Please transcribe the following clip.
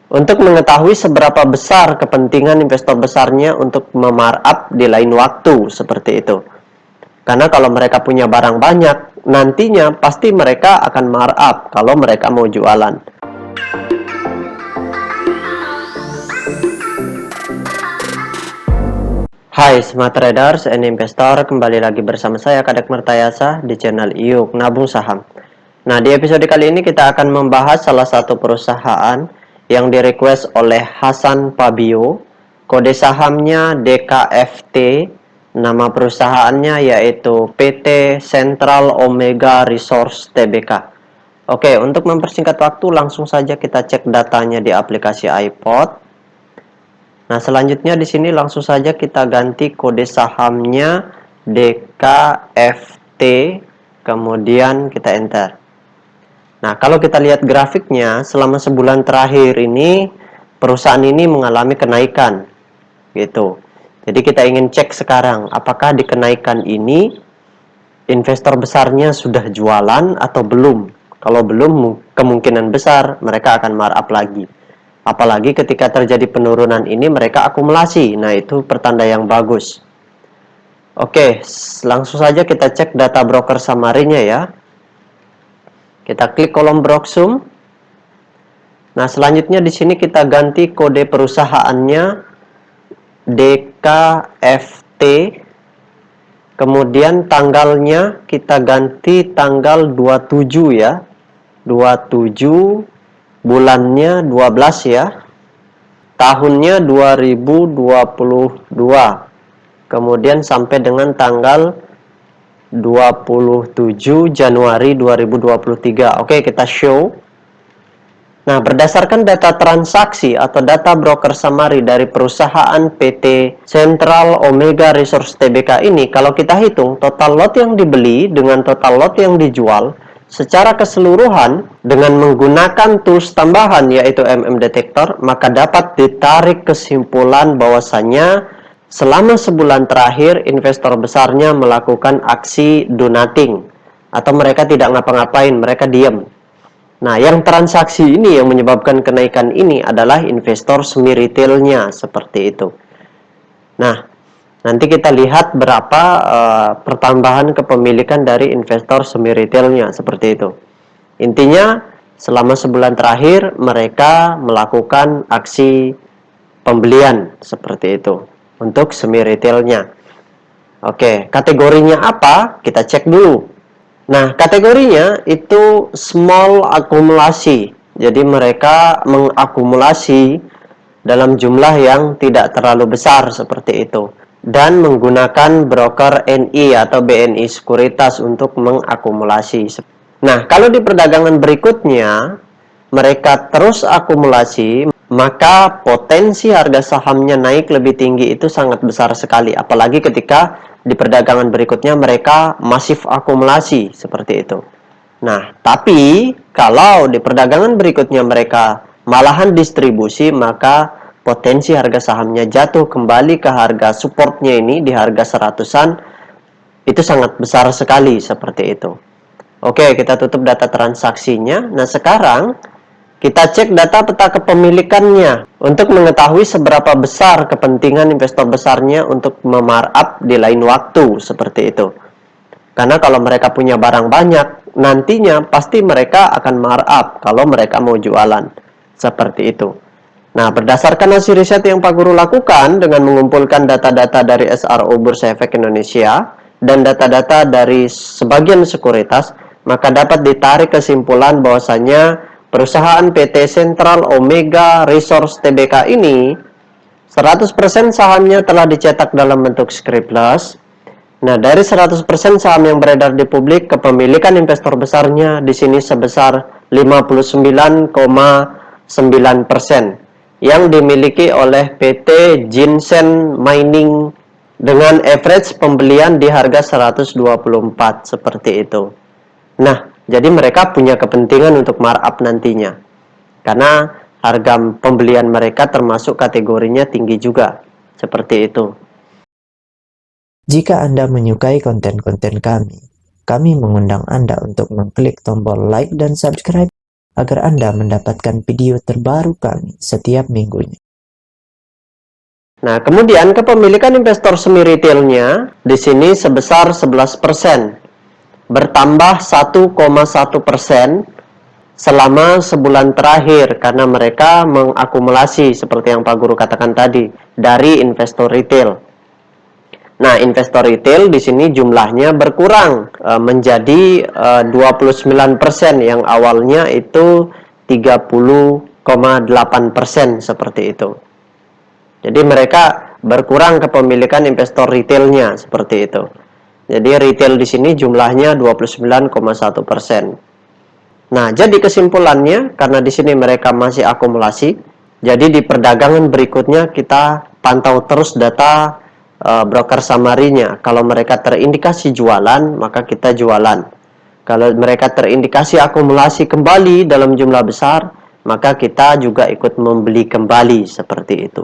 Untuk mengetahui seberapa besar kepentingan investor besarnya untuk memarkup di lain waktu, seperti itu. Karena kalau mereka punya barang banyak, nantinya pasti mereka akan markup kalau mereka mau jualan. Hai Smart Traders and Investor, kembali lagi bersama saya Kadek Mertayasa di channel IUK Nabung Saham. Nah, di episode kali ini kita akan membahas salah satu perusahaan yang direquest oleh Hasan Fabio. Kode sahamnya DKFT, nama perusahaannya yaitu PT Central Omega Resource Tbk. Oke, untuk mempersingkat waktu langsung saja kita cek datanya di aplikasi iPod. Nah, selanjutnya di sini langsung saja kita ganti kode sahamnya DKFT, kemudian kita enter. Nah, kalau kita lihat grafiknya, selama sebulan terakhir ini, perusahaan ini mengalami kenaikan, gitu. Jadi kita ingin cek sekarang, apakah di kenaikan ini, investor besarnya sudah jualan atau belum? Kalau belum, kemungkinan besar mereka akan markup lagi. Apalagi ketika terjadi penurunan ini mereka akumulasi. Nah, itu pertanda yang bagus. Oke, langsung saja kita cek data broker summary-nya ya. Kita klik kolom Broksum. Nah, selanjutnya di sini kita ganti kode perusahaannya DKFT. Kemudian tanggalnya kita ganti tanggal 27 ya. 27, bulannya 12 ya. Tahunnya 2022. Kemudian sampai dengan tanggal 27 Januari 2023. Oke, kita show. Nah, berdasarkan data transaksi atau data broker summary dari perusahaan PT Central Omega Resource Tbk ini, kalau kita hitung total lot yang dibeli dengan total lot yang dijual secara keseluruhan dengan menggunakan tools tambahan yaitu Detektor, maka dapat ditarik kesimpulan bahwasanya selama sebulan terakhir investor besarnya melakukan aksi do nothing atau mereka tidak ngapa-ngapain, mereka diam. Nah, yang transaksi ini yang menyebabkan kenaikan ini adalah investor semi retailnya, seperti itu. Nah, nanti kita lihat berapa pertambahan kepemilikan dari investor semi retailnya, seperti itu. Intinya, selama sebulan terakhir mereka melakukan aksi pembelian, seperti itu, untuk semi retailnya. Oke, kategorinya apa? Kita cek dulu. Nah, kategorinya itu small akumulasi. Jadi mereka mengakumulasi dalam jumlah yang tidak terlalu besar seperti itu. Dan menggunakan broker NI atau BNI Sekuritas untuk mengakumulasi. Nah, kalau di perdagangan berikutnya mereka terus akumulasi, maka potensi harga sahamnya naik lebih tinggi itu sangat besar sekali. Apalagi ketika di perdagangan berikutnya mereka masif akumulasi seperti itu. Nah, tapi kalau di perdagangan berikutnya mereka malahan distribusi, maka potensi harga sahamnya jatuh kembali ke harga supportnya ini di harga 100-an itu sangat besar sekali seperti itu. Oke, kita tutup data transaksinya. Nah, sekarang kita cek data peta kepemilikannya untuk mengetahui seberapa besar kepentingan investor besarnya untuk memarkup di lain waktu, seperti itu. Karena kalau mereka punya barang banyak, nantinya pasti mereka akan markup kalau mereka mau jualan, seperti itu. Nah, berdasarkan hasil riset yang Pak Guru lakukan dengan mengumpulkan data-data dari SRO Bursa Efek Indonesia dan data-data dari sebagian sekuritas, maka dapat ditarik kesimpulan bahwasanya perusahaan PT Central Omega Resource Tbk ini 100% sahamnya telah dicetak dalam bentuk script loss. Nah, dari 100% saham yang beredar di publik, kepemilikan investor besarnya di sini sebesar 59,9% yang dimiliki oleh PT Jinsen Mining dengan average pembelian di harga 124 seperti itu. Nah, jadi mereka punya kepentingan untuk markup nantinya. Karena harga pembelian mereka termasuk kategorinya tinggi juga. Seperti itu. Jika Anda menyukai konten-konten kami mengundang Anda untuk mengklik tombol like dan subscribe agar Anda mendapatkan video terbaru kami setiap minggunya. Nah, kemudian kepemilikan investor semi retailnya di sini sebesar 11%, bertambah 1,1% selama sebulan terakhir karena mereka mengakumulasi seperti yang Pak Guru katakan tadi dari investor retail. Nah, investor retail di sini jumlahnya berkurang menjadi 29% yang awalnya itu 30,8% seperti itu. Jadi mereka berkurang kepemilikan investor retailnya seperti itu. Jadi retail di sini jumlahnya 29,1%. Nah, jadi kesimpulannya karena di sini mereka masih akumulasi, jadi di perdagangan berikutnya kita pantau terus data broker samarinya. Kalau mereka terindikasi jualan, maka kita jualan. Kalau mereka terindikasi akumulasi kembali dalam jumlah besar, maka kita juga ikut membeli kembali seperti itu.